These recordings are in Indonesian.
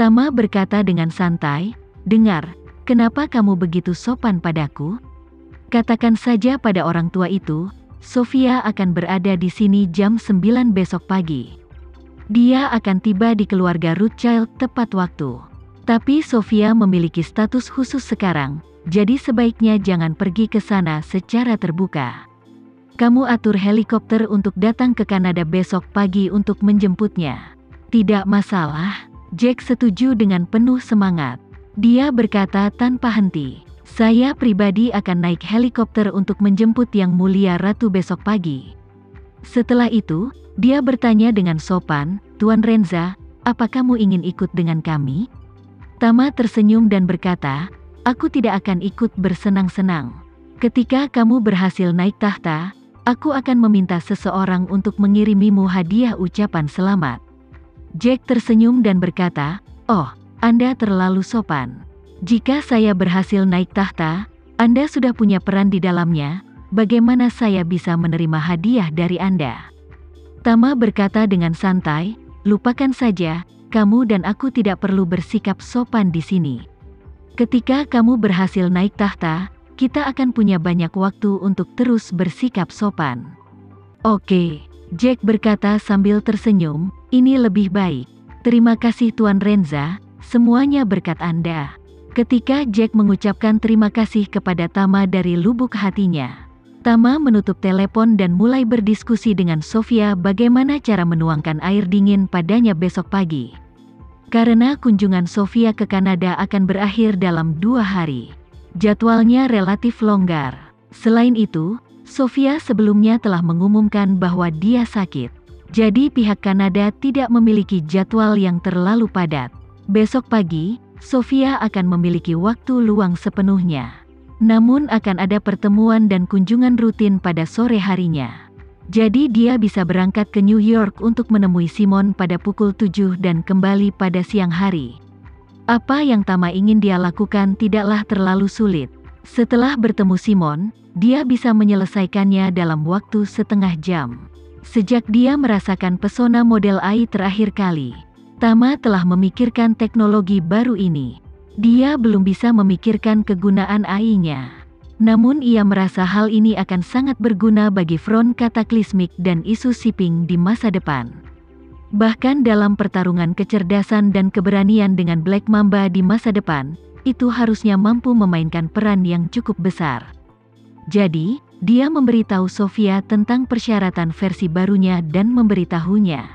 Tama berkata dengan santai, "Dengar, kenapa kamu begitu sopan padaku? Katakan saja pada orang tua itu, Sofia akan berada di sini jam 9 besok pagi. Dia akan tiba di keluarga Rothschild tepat waktu. Tapi Sofia memiliki status khusus sekarang, jadi sebaiknya jangan pergi ke sana secara terbuka. Kamu atur helikopter untuk datang ke Kanada besok pagi untuk menjemputnya." "Tidak masalah." Jack setuju dengan penuh semangat. Dia berkata tanpa henti, "Saya pribadi akan naik helikopter untuk menjemput Yang Mulia Ratu besok pagi." Setelah itu, dia bertanya dengan sopan, "Tuan Renza, apa kamu ingin ikut dengan kami?" Tama tersenyum dan berkata, "Aku tidak akan ikut bersenang-senang. Ketika kamu berhasil naik tahta, aku akan meminta seseorang untuk mengirimimu hadiah ucapan selamat." Jack tersenyum dan berkata, "Oh, Anda terlalu sopan. Jika saya berhasil naik tahta, Anda sudah punya peran di dalamnya, bagaimana saya bisa menerima hadiah dari Anda?" Tama berkata dengan santai, "Lupakan saja, kamu dan aku tidak perlu bersikap sopan di sini. Ketika kamu berhasil naik tahta, kita akan punya banyak waktu untuk terus bersikap sopan." "Oke," Jack berkata sambil tersenyum, "ini lebih baik. Terima kasih Tuan Renza, semuanya berkat Anda." Ketika Jack mengucapkan terima kasih kepada Tama dari lubuk hatinya, Tama menutup telepon dan mulai berdiskusi dengan Sofia bagaimana cara menuangkan air dingin padanya besok pagi. Karena kunjungan Sofia ke Kanada akan berakhir dalam 2 hari. Jadwalnya relatif longgar. Selain itu, Sofia sebelumnya telah mengumumkan bahwa dia sakit. Jadi pihak Kanada tidak memiliki jadwal yang terlalu padat. Besok pagi, Sofia akan memiliki waktu luang sepenuhnya. Namun akan ada pertemuan dan kunjungan rutin pada sore harinya. Jadi dia bisa berangkat ke New York untuk menemui Simon pada pukul 7 dan kembali pada siang hari. Apa yang Tama ingin dia lakukan tidaklah terlalu sulit. Setelah bertemu Simon, dia bisa menyelesaikannya dalam waktu setengah jam. Sejak dia merasakan pesona model AI terakhir kali, Tama telah memikirkan teknologi baru ini. Dia belum bisa memikirkan kegunaan AI-nya. Namun ia merasa hal ini akan sangat berguna bagi front kataklismik dan isu shipping di masa depan. Bahkan dalam pertarungan kecerdasan dan keberanian dengan Black Mamba di masa depan, itu harusnya mampu memainkan peran yang cukup besar. Jadi, dia memberitahu Sofia tentang persyaratan versi barunya dan memberitahunya.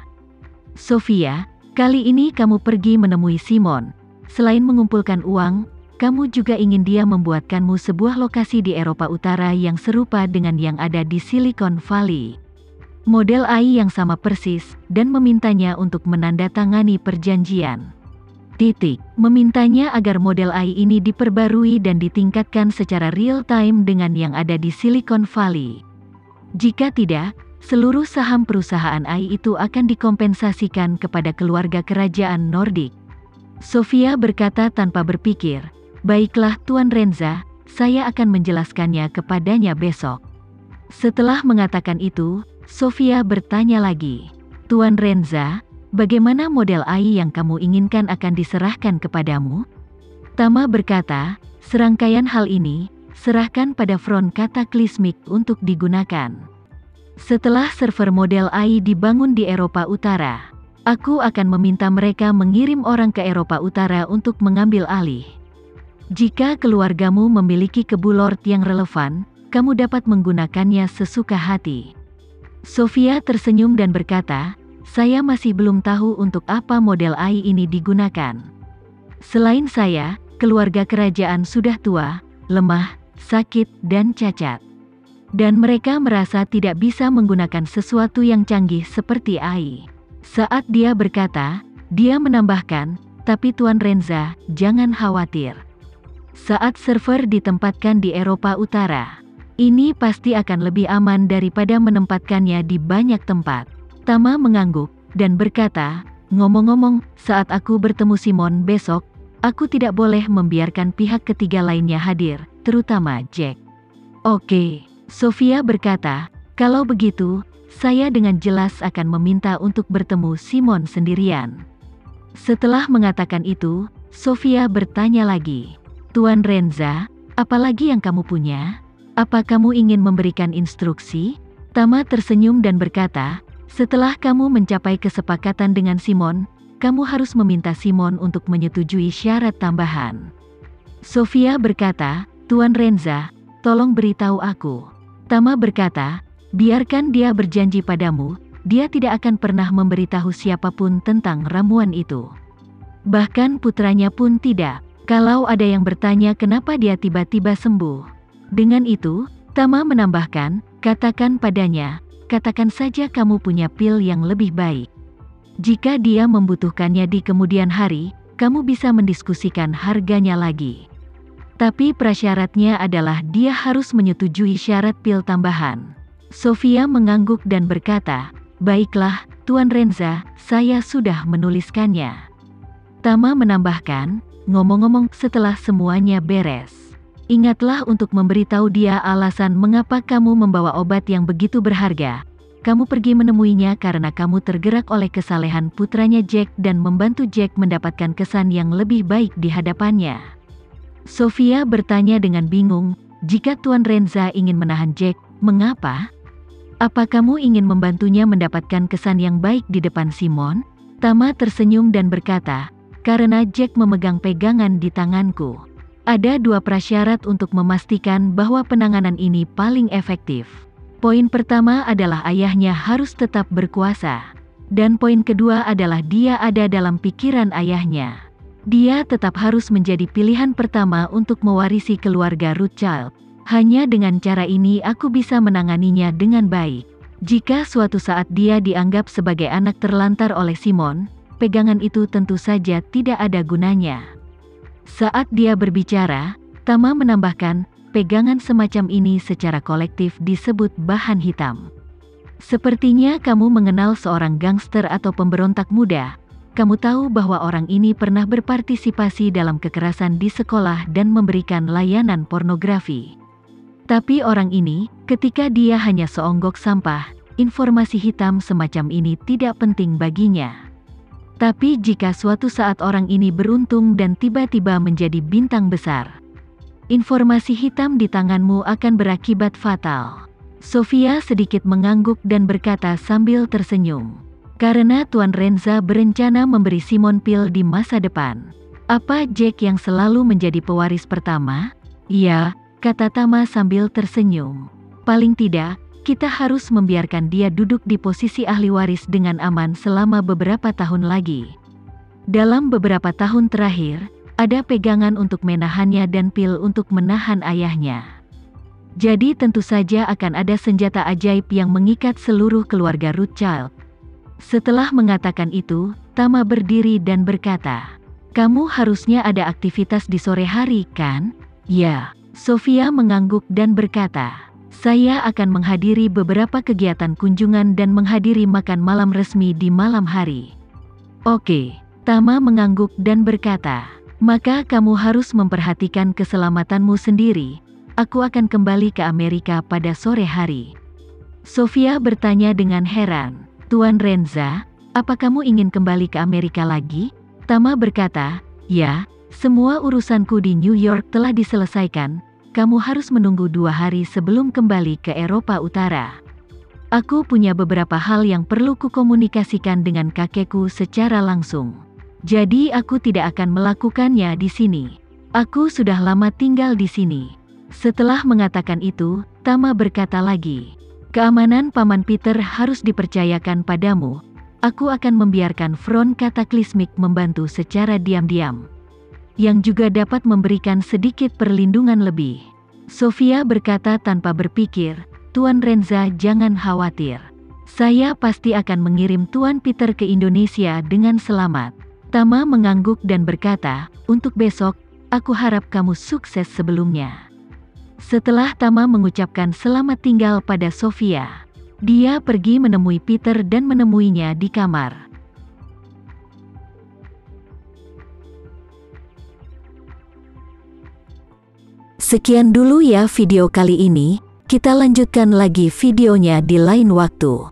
"Sofia, kali ini kamu pergi menemui Simon. Selain mengumpulkan uang, kamu juga ingin dia membuatkanmu sebuah lokasi di Eropa Utara yang serupa dengan yang ada di Silicon Valley. Model AI yang sama persis, dan memintanya untuk menandatangani perjanjian. Memintanya agar model AI ini diperbarui dan ditingkatkan secara real-time dengan yang ada di Silicon Valley. Jika tidak, seluruh saham perusahaan AI itu akan dikompensasikan kepada keluarga kerajaan Nordik." Sofia berkata tanpa berpikir, "Baiklah Tuan Renza, saya akan menjelaskannya kepadanya besok." Setelah mengatakan itu, Sofia bertanya lagi, "Tuan Renza, bagaimana model AI yang kamu inginkan akan diserahkan kepadamu?" Tama berkata, "Serangkaian hal ini, serahkan pada front kataklismik untuk digunakan. Setelah server model AI dibangun di Eropa Utara, aku akan meminta mereka mengirim orang ke Eropa Utara untuk mengambil alih. Jika keluargamu memiliki kebulord yang relevan, kamu dapat menggunakannya sesuka hati." Sofia tersenyum dan berkata, "Saya masih belum tahu untuk apa model AI ini digunakan. Selain saya, keluarga kerajaan sudah tua, lemah, sakit, dan cacat. Dan mereka merasa tidak bisa menggunakan sesuatu yang canggih seperti AI." Saat dia berkata, dia menambahkan, "Tapi Tuan Renza, jangan khawatir. Saat server ditempatkan di Eropa Utara, ini pasti akan lebih aman daripada menempatkannya di banyak tempat." Tama mengangguk, dan berkata, "Ngomong-ngomong, saat aku bertemu Simon besok, aku tidak boleh membiarkan pihak ketiga lainnya hadir, terutama Jack." "Oke," Sofia berkata, "kalau begitu, saya dengan jelas akan meminta untuk bertemu Simon sendirian." Setelah mengatakan itu, Sofia bertanya lagi, "Tuan Renza, apalagi yang kamu punya? Apa kamu ingin memberikan instruksi?" Tama tersenyum dan berkata, "Setelah kamu mencapai kesepakatan dengan Simon, kamu harus meminta Simon untuk menyetujui syarat tambahan." Sofia berkata, "Tuan Renza, tolong beritahu aku." Tama berkata, "Biarkan dia berjanji padamu, dia tidak akan pernah memberitahu siapapun tentang ramuan itu. Bahkan putranya pun tidak. Kalau ada yang bertanya kenapa dia tiba-tiba sembuh." Dengan itu, Tama menambahkan, "Katakan padanya, katakan saja kamu punya pil yang lebih baik. Jika dia membutuhkannya di kemudian hari, kamu bisa mendiskusikan harganya lagi. Tapi prasyaratnya adalah dia harus menyetujui syarat pil tambahan." Sofia mengangguk dan berkata, "Baiklah, Tuan Renza, saya sudah menuliskannya." Tama menambahkan, "Ngomong-ngomong, setelah semuanya beres, ingatlah untuk memberitahu dia alasan mengapa kamu membawa obat yang begitu berharga. Kamu pergi menemuinya karena kamu tergerak oleh kesalehan putranya Jack dan membantu Jack mendapatkan kesan yang lebih baik di hadapannya." Sofia bertanya dengan bingung, "Jika Tuan Renza ingin menahan Jack, mengapa? Apa kamu ingin membantunya mendapatkan kesan yang baik di depan Simon?" Tama tersenyum dan berkata, "Karena Jack memegang pegangan di tanganku. Ada dua prasyarat untuk memastikan bahwa penanganan ini paling efektif. Poin pertama adalah ayahnya harus tetap berkuasa. Dan poin kedua adalah dia ada dalam pikiran ayahnya. Dia tetap harus menjadi pilihan pertama untuk mewarisi keluarga Rothschild. Hanya dengan cara ini aku bisa menanganinya dengan baik. Jika suatu saat dia dianggap sebagai anak terlantar oleh Simon, pegangan itu tentu saja tidak ada gunanya." Saat dia berbicara, Tama menambahkan, "Pegangan semacam ini secara kolektif disebut bahan hitam. Sepertinya kamu mengenal seorang gangster atau pemberontak muda. Kamu tahu bahwa orang ini pernah berpartisipasi dalam kekerasan di sekolah dan memberikan layanan pornografi. Tapi orang ini, ketika dia hanya seonggok sampah, informasi hitam semacam ini tidak penting baginya. Tapi jika suatu saat orang ini beruntung dan tiba-tiba menjadi bintang besar, informasi hitam di tanganmu akan berakibat fatal." Sofia sedikit mengangguk dan berkata sambil tersenyum, "Karena Tuan Renza berencana memberi Simon pil di masa depan. Apa Jack yang selalu menjadi pewaris pertama?" "Iya," kata Tama sambil tersenyum. "Paling tidak, kita harus membiarkan dia duduk di posisi ahli waris dengan aman selama beberapa tahun lagi. Dalam beberapa tahun terakhir, ada pegangan untuk menahannya dan pil untuk menahan ayahnya. Jadi tentu saja akan ada senjata ajaib yang mengikat seluruh keluarga Rothschild." Setelah mengatakan itu, Tama berdiri dan berkata, "Kamu harusnya ada aktivitas di sore hari, kan?" "Ya." Sofia mengangguk dan berkata, "Saya akan menghadiri beberapa kegiatan kunjungan dan menghadiri makan malam resmi di malam hari." "Oke." Tama mengangguk dan berkata, "Maka kamu harus memperhatikan keselamatanmu sendiri. Aku akan kembali ke Amerika pada sore hari." Sofia bertanya dengan heran, "Tuan Renza, apa kamu ingin kembali ke Amerika lagi?" Tama berkata, "Ya, semua urusanku di New York telah diselesaikan. Kamu harus menunggu 2 hari sebelum kembali ke Eropa Utara. Aku punya beberapa hal yang perlu kukomunikasikan dengan kakekku secara langsung. Jadi aku tidak akan melakukannya di sini. Aku sudah lama tinggal di sini." Setelah mengatakan itu, Tama berkata lagi, "Keamanan Paman Peter harus dipercayakan padamu. Aku akan membiarkan Front Kataklismik membantu secara diam-diam, yang juga dapat memberikan sedikit perlindungan lebih." Sofia berkata tanpa berpikir, "Tuan Renza, jangan khawatir. Saya pasti akan mengirim Tuan Peter ke Indonesia dengan selamat." Tama mengangguk dan berkata, "Untuk besok, aku harap kamu sukses sebelumnya." Setelah Tama mengucapkan selamat tinggal pada Sofia, dia pergi menemui Peter dan menemuinya di kamar. Sekian dulu ya video kali ini, kita lanjutkan lagi videonya di lain waktu.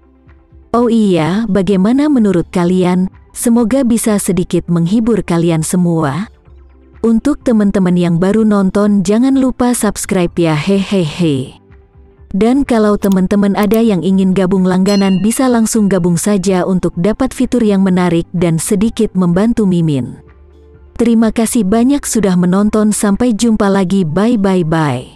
Oh iya, bagaimana menurut kalian? Semoga bisa sedikit menghibur kalian semua. Untuk teman-teman yang baru nonton, jangan lupa subscribe ya, hehehe. Dan kalau teman-teman ada yang ingin gabung langganan, bisa langsung gabung saja untuk dapat fitur yang menarik dan sedikit membantu Mimin. Terima kasih banyak sudah menonton, sampai jumpa lagi, bye.